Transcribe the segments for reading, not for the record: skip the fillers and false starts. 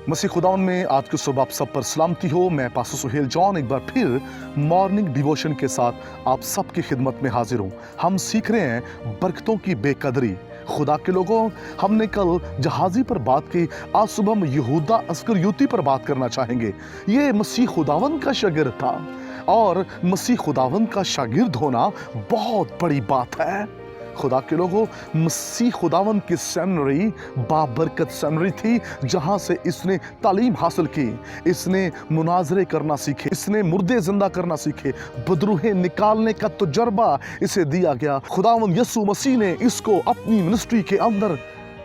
मसीह खुदावन में आज की सुबह आप सब पर सलामती हो। मैं पास्टर सुहेल जॉन एक बार फिर मॉर्निंग डिवोशन के साथ आप सबकी खिदमत में हाजिर हूँ। हम सीख रहे हैं बरकतों की बेकदरी। खुदा के लोगों, हमने कल जहाजी पर बात की, आज सुबह हम यहूदा अस्करियोती पर बात करना चाहेंगे। ये मसीह खुदावन का शागिर्द था और मसीह खुदावन का शागिर्द होना बहुत बड़ी बात है। खुदा के लोगों, मसीह खुदावन की सेमिनरी बाबरकत सेमिनरी थी, जहाँ से इसने तालीम हासिल की। इसने मुनाजरे करना सीखे, इसने मुर्दे जिंदा करना सीखे, बदरूहें निकालने का तजुर्बा इसे दिया गया। खुदावन यसु मसीह ने इसको अपनी मिनिस्ट्री के अंदर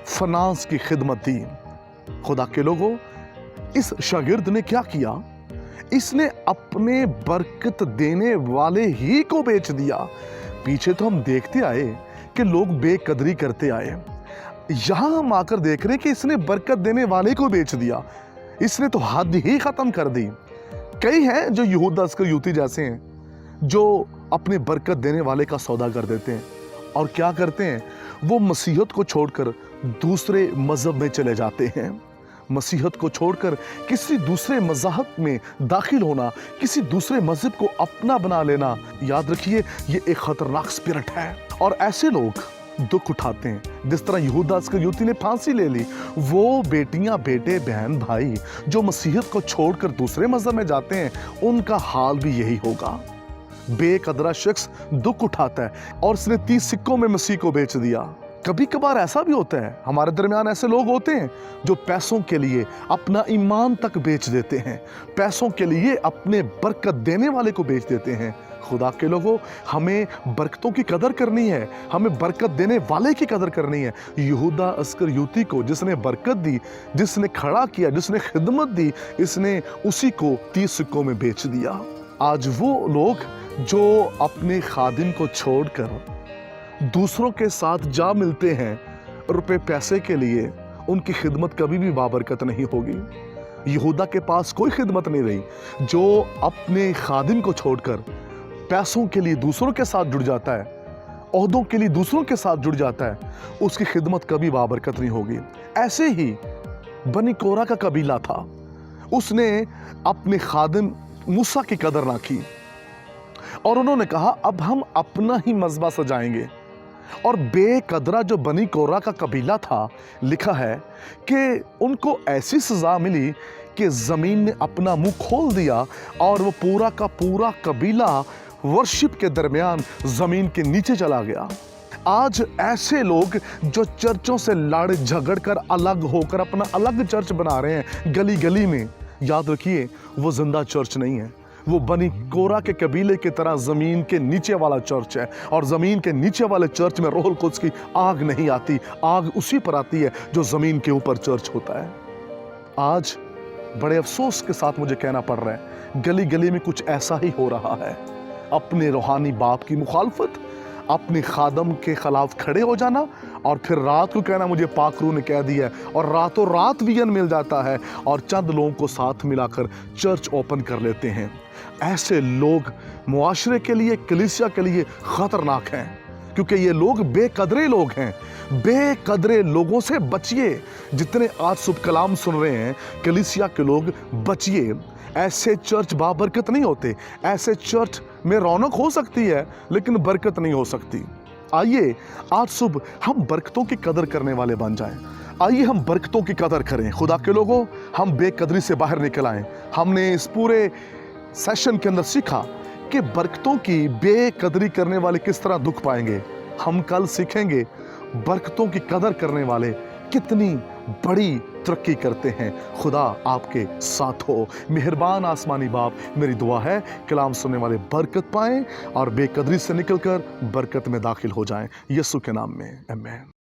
फाइनेंस की खिदमत दी। खुदा के लोगों, इस शागिर्द ने क्या किया? इसने अपने बरकत देने वाले ही को बेच दिया। पीछे तो हम देखते आए कि लोग बेकदरी करते आए, यहां हम आकर देख रहे हैं कि इसने बरकत देने वाले को बेच दिया। इसने तो हद ही खत्म कर दी। कई हैं जो यहूदा अस्करियोती जैसे हैं, जो अपने बरकत देने वाले का सौदा कर देते हैं और क्या करते हैं, वो मसीहत को छोड़कर दूसरे मजहब में चले जाते हैं। मसीहत को छोड़कर किसी दूसरे मज़हब में दाखिल होना, किसी दूसरे मजहब को अपना बना लेना, याद रखिए ये एक खतरनाक स्पिरिट है। और ऐसे लोग दुख उठाते हैं। जिस तरह यहूदा अस्करियोती ने फांसी ले ली, वो बेटियां, बेटे, बहन, भाई जो मसीहत को छोड़कर दूसरे मजहब में जाते हैं, उनका हाल भी यही होगा। बेकदरा शख्स दुख उठाता है और उसने 30 सिक्कों में मसीह को बेच दिया। कभी कभार ऐसा भी होता है, हमारे दरमियान ऐसे लोग होते हैं जो पैसों के लिए अपना ईमान तक बेच देते हैं, पैसों के लिए अपने बरकत देने वाले को बेच देते हैं। खुदा के लोगों, हमें बरकतों की कदर करनी है, हमें बरकत देने वाले की कदर करनी है। यहूदा अस्करियोती को जिसने बरकत दी, जिसने खड़ा किया, जिसने खिदमत दी, इसने उसी को 30 सिक्कों में बेच दिया। आज वो लोग जो अपने खादिम को छोड़कर दूसरों के साथ जा मिलते हैं रुपए पैसे के लिए, उनकी खिदमत कभी भी बाबरकत नहीं होगी। यहूदा के पास कोई खिदमत नहीं रही। जो अपने खादिम को छोड़कर पैसों के लिए दूसरों के साथ जुड़ जाता है, ओहदों के लिए दूसरों के साथ जुड़ जाता है, उसकी खिदमत कभी बाबरकत नहीं होगी। ऐसे ही बनी कोरा का कबीला था, उसने अपने खादिम मूसा की कदर ना की और उन्होंने कहा अब हम अपना ही मज़बा सजाएंगे। और बेकदरा जो बनी कोरा का कबीला था, लिखा है कि उनको ऐसी सज़ा मिली कि ज़मीन ने अपना मुंह खोल दिया और वो पूरा का पूरा कबीला वर्शिप के दरमियान ज़मीन के नीचे चला गया। आज ऐसे लोग जो चर्चों से लड़ झगड़ कर अलग होकर अपना अलग चर्च बना रहे हैं गली गली में, याद रखिए वो जिंदा चर्च नहीं है। वो बनी कोरा के कबीले की तरह ज़मीन के नीचे वाला चर्च है और ज़मीन के नीचे वाले चर्च में रूहुल कुद्स की आग नहीं आती। आग उसी पर आती है जो ज़मीन के ऊपर चर्च होता है। आज बड़े अफसोस के साथ मुझे कहना पड़ रहा है, गली गली में कुछ ऐसा ही हो रहा है। अपने रूहानी बाप की मुखालफत, अपने खादम के खिलाफ खड़े हो जाना और फिर रात को कहना मुझे पाक रूह ने कह दिया है, और रातों रात विजन मिल जाता है और चंद लोगों को साथ मिलाकर चर्च ओपन कर लेते हैं। ऐसे लोग मुआशरे के लिए, कलीसिया के लिए खतरनाक हैं, क्योंकि ये लोग बेकदरे लोग हैं। बेकदरे लोगों से बचिए। जितने आज शुभ कलाम सुन रहे हैं कलीसिया के लोग, बचिए। ऐसे चर्च बाबरकत नहीं होते। ऐसे चर्च में रौनक हो सकती है लेकिन बरकत नहीं हो सकती। आइए आज सुबह हम बरकतों की कदर करने वाले बन जाएं। आइए हम बरकतों की कदर करें। खुदा के लोगों, हम बेकदरी से बाहर निकल आएं। हमने इस पूरे सेशन के अंदर सीखा कि बरकतों की बेकदरी करने वाले किस तरह दुख पाएंगे। हम कल सीखेंगे बरकतों की कदर करने वाले कितनी बड़ी तरक्की करते हैं। खुदा आपके साथ हो। मेहरबान आसमानी बाप, मेरी दुआ है कलाम सुनने वाले बरकत पाएं और बेकदरी से निकलकर बरकत में दाखिल हो जाएं। यीशु के नाम में आमीन।